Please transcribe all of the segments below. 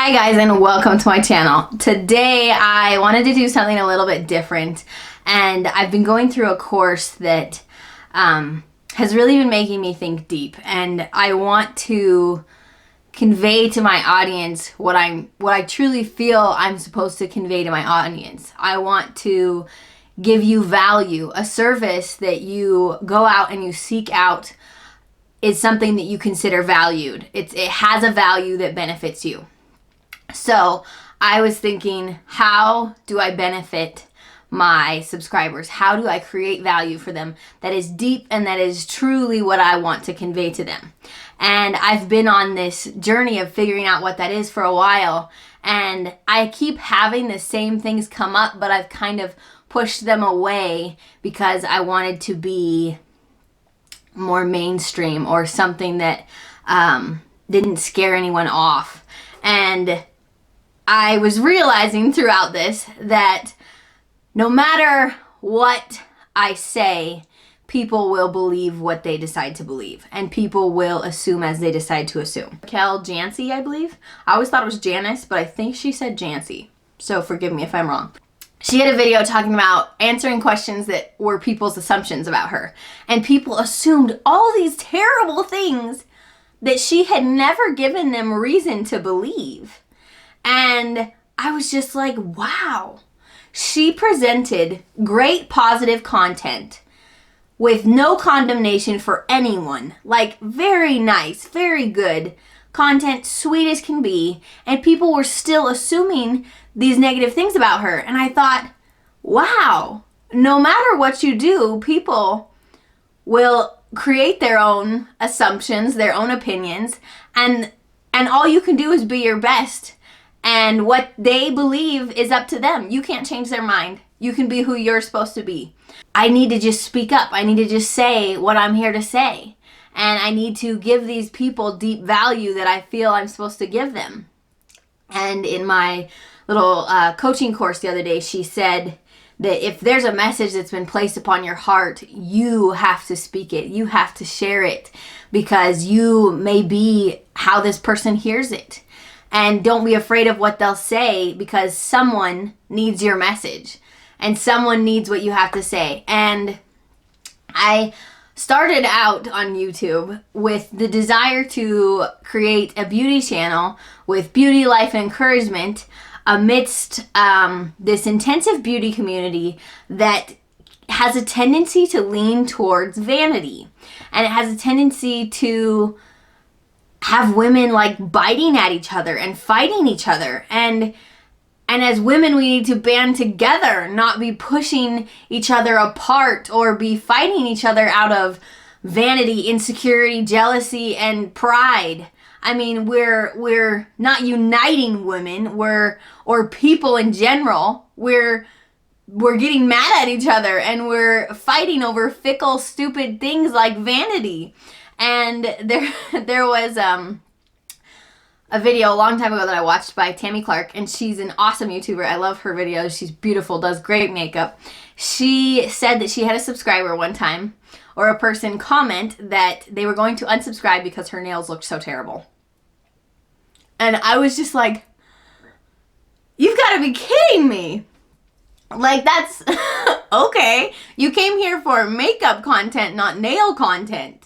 Hi guys, and welcome to my channel. Today I wanted to do something a little bit different, and I've been going through a course that has really been making me think deep, and I want to convey to my audience what I truly feel I'm supposed to convey to my audience. I want to give you value. A service that you go out and you seek out is something that you consider valued. It has a value that benefits you. So I was thinking, how do I benefit my subscribers? How do I create value for them that is deep and that is truly what I want to convey to them? And I've been on this journey of figuring out what that is for a while, and I keep having the same things come up, but I've kind of pushed them away because I wanted to be more mainstream or something that didn't scare anyone off. And I was realizing throughout this that no matter what I say, people will believe what they decide to believe, and people will assume as they decide to assume. Kel Jancy, I believe. I always thought it was Janice, but I think she said Jancy, so forgive me if I'm wrong. She had a video talking about answering questions that were people's assumptions about her, and people assumed all these terrible things that she had never given them reason to believe. And I was just like, wow. She presented great positive content with no condemnation for anyone. Like, very nice, very good content, sweet as can be. And people were still assuming these negative things about her. And I thought, wow, no matter what you do, people will create their own assumptions, their own opinions, and all you can do is be your best. And what they believe is up to them. You can't change their mind. You can be who you're supposed to be. I need to just speak up. I need to just say what I'm here to say. And I need to give these people deep value that I feel I'm supposed to give them. And in my little coaching course the other day, she said that if there's a message that's been placed upon your heart, you have to speak it. You have to share it, because you may be how this person hears it. And don't be afraid of what they'll say, because someone needs your message and someone needs what you have to say. And I started out on YouTube with the desire to create a beauty channel with beauty, life, and encouragement amidst this intensive beauty community that has a tendency to lean towards vanity. And it has a tendency to have women like biting at each other and fighting each other. And as women, we need to band together, not be pushing each other apart or be fighting each other out of vanity, insecurity, jealousy, and pride. I mean, we're not uniting women, or people in general. We're getting mad at each other, and we're fighting over fickle, stupid things like vanity. And there was a video a long time ago that I watched by Tammy Clark, and she's an awesome YouTuber. I love her videos. She's beautiful, does great makeup. She said that she had a subscriber one time, or a person comment, that they were going to unsubscribe because her nails looked so terrible. And I was just like, you've got to be kidding me. Like, that's okay. You came here for makeup content, not nail content.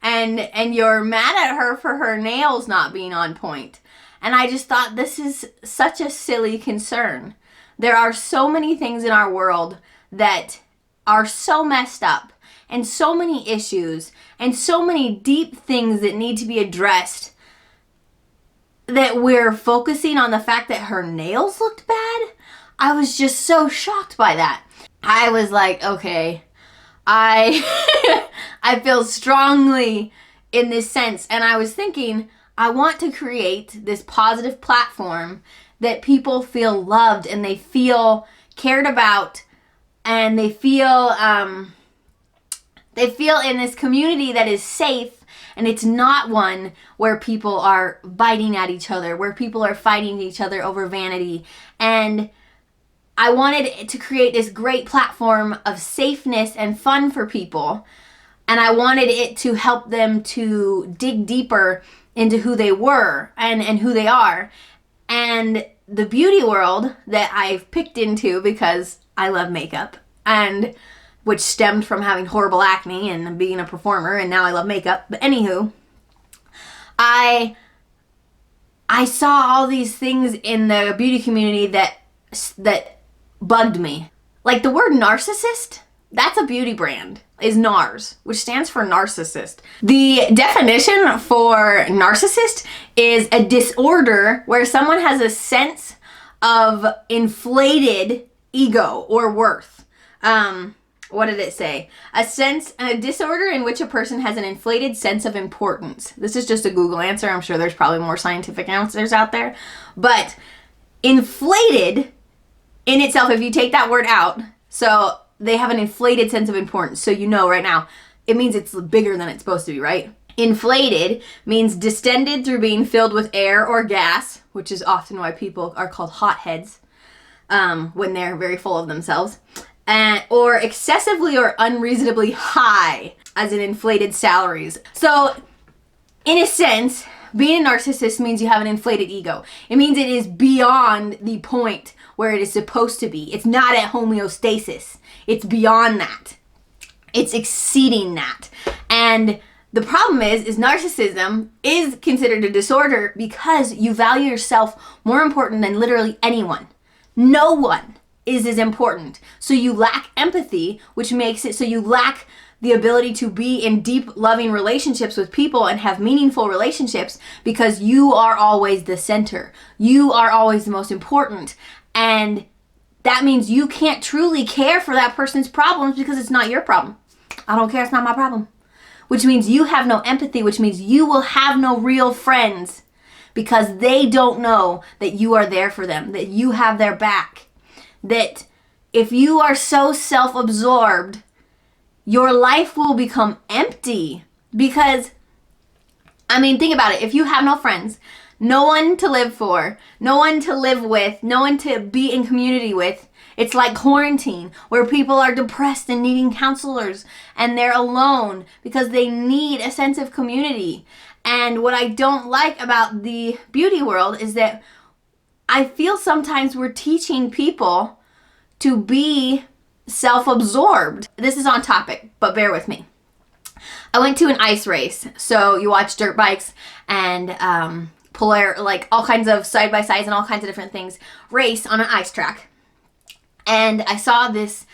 And you're mad at her for her nails not being on point. And I just thought, this is such a silly concern. There are so many things in our world that are so messed up, and so many issues, and so many deep things that need to be addressed, that we're focusing on the fact that her nails looked bad. I was just so shocked by that. I was like, okay, I feel strongly in this sense. And I was thinking, I want to create this positive platform that people feel loved, and they feel cared about, and they feel in this community that is safe. And it's not one where people are biting at each other, where people are fighting each other over vanity. And I wanted to create this great platform of safeness and fun for people. And I wanted it to help them to dig deeper into who they were and who they are. And the beauty world that I've picked into because I love makeup, and which stemmed from having horrible acne and being a performer, and now I love makeup. But anywho, I saw all these things in the beauty community that bugged me. Like the word narcissist, that's a beauty brand, is NARS, which stands for narcissist. The definition for narcissist is a disorder where someone has a sense of inflated ego or worth. What did it say? A disorder in which a person has an inflated sense of importance. This is just a Google answer. I'm sure there's probably more scientific answers out there. But inflated in itself, if you take that word out, so they have an inflated sense of importance. So you know right now, it means it's bigger than it's supposed to be, right? Inflated means distended through being filled with air or gas, which is often why people are called hotheads when they're very full of themselves. Or excessively or unreasonably high, as in inflated salaries. So, in a sense, being a narcissist means you have an inflated ego. It means it is beyond the point where it is supposed to be. It's not at homeostasis. It's beyond that. It's exceeding that. And the problem is narcissism is considered a disorder because you value yourself more important than literally anyone. No one is as important. So you lack empathy, which makes it so you lack the ability to be in deep, loving relationships with people and have meaningful relationships because you are always the center. You are always the most important. And that means you can't truly care for that person's problems because it's not your problem. I don't care, it's not my problem. Which means you have no empathy, which means you will have no real friends because they don't know that you are there for them, that you have their back. That if you are so self-absorbed, your life will become empty because, think about it. If you have no friends, no one to live for, no one to live with, no one to be in community with, it's like quarantine where people are depressed and needing counselors and they're alone because they need a sense of community. And what I don't like about the beauty world is that I feel sometimes we're teaching people to be self-absorbed. This is on topic, but bear with me. I went to an ice race. So you watch dirt bikes and like all kinds of side-by-sides and all kinds of different things race on an ice track. And I saw this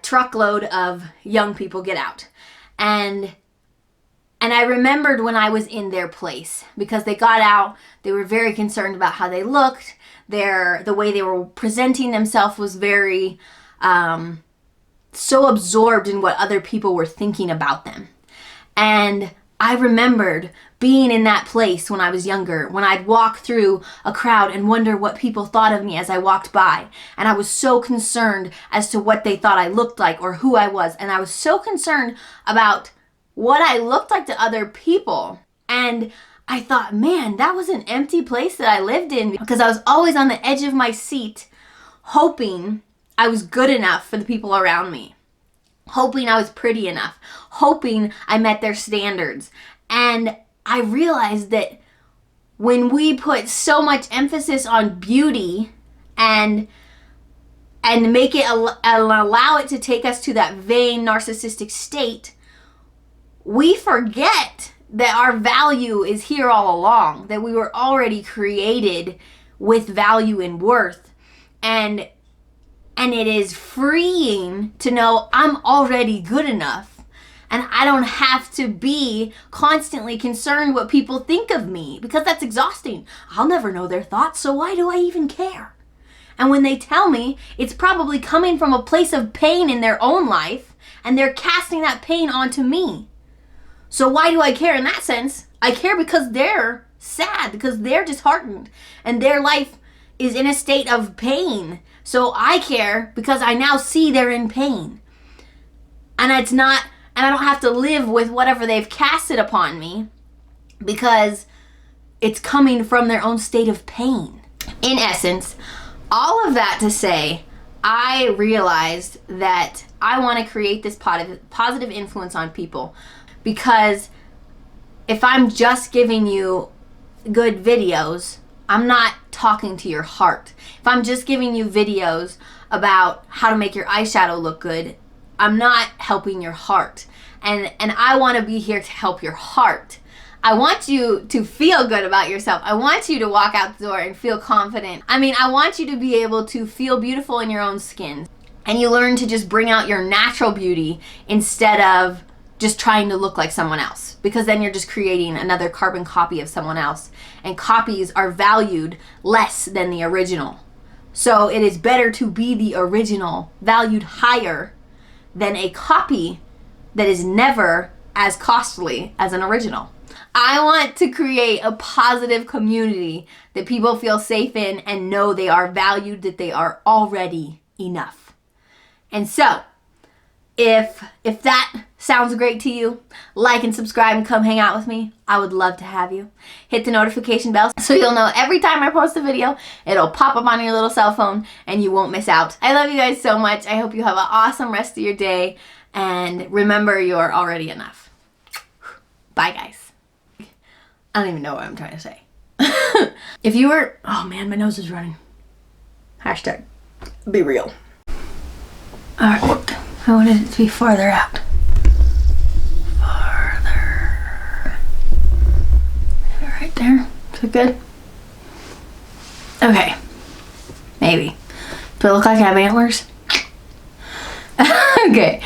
truckload of young people get out. And I remembered when I was in their place because they got out, they were very concerned about how they looked. The way they were presenting themselves was very so absorbed in what other people were thinking about them. And I remembered being in that place when I was younger, when I'd walk through a crowd and wonder what people thought of me as I walked by. And I was so concerned as to what they thought I looked like or who I was. And I was so concerned about what I looked like to other people. And I thought, man, that was an empty place that I lived in because I was always on the edge of my seat hoping I was good enough for the people around me, hoping I was pretty enough, hoping I met their standards. And I realized that when we put so much emphasis on beauty and make it allow it to take us to that vain narcissistic state, we forget that our value is here all along, that we were already created with value and worth. And it is freeing to know I'm already good enough and I don't have to be constantly concerned what people think of me because that's exhausting. I'll never know their thoughts, so why do I even care? And when they tell me, it's probably coming from a place of pain in their own life and they're casting that pain onto me. So why do I care in that sense? I care because they're sad, because they're disheartened, and their life is in a state of pain. So I care because I now see they're in pain. And I don't have to live with whatever they've casted upon me because it's coming from their own state of pain. In essence, all of that to say, I realized that I want to create this positive influence on people. Because if I'm just giving you good videos, I'm not talking to your heart. If I'm just giving you videos about how to make your eyeshadow look good, I'm not helping your heart. And I want to be here to help your heart. I want you to feel good about yourself. I want you to walk out the door and feel confident. I mean, I want you to be able to feel beautiful in your own skin. And you learn to just bring out your natural beauty instead of just trying to look like someone else. Because then you're just creating another carbon copy of someone else. And copies are valued less than the original. So it is better to be the original, valued higher, than a copy that is never as costly as an original. I want to create a positive community that people feel safe in and know they are valued, that they are already enough. And so, if that sounds great to you, like and subscribe and come hang out with me. I would love to have you. Hit the notification bell so you'll know every time I post a video, it'll pop up on your little cell phone and you won't miss out. I love you guys so much. I hope you have an awesome rest of your day, and remember, you're already enough. Bye, guys. I don't even know what I'm trying to say. If you were, oh man, my nose is running. Hashtag be real. All right, I wanted it to be farther out. Farther. Right there. Is it good? Okay. Maybe. Do I look like I have antlers? Okay.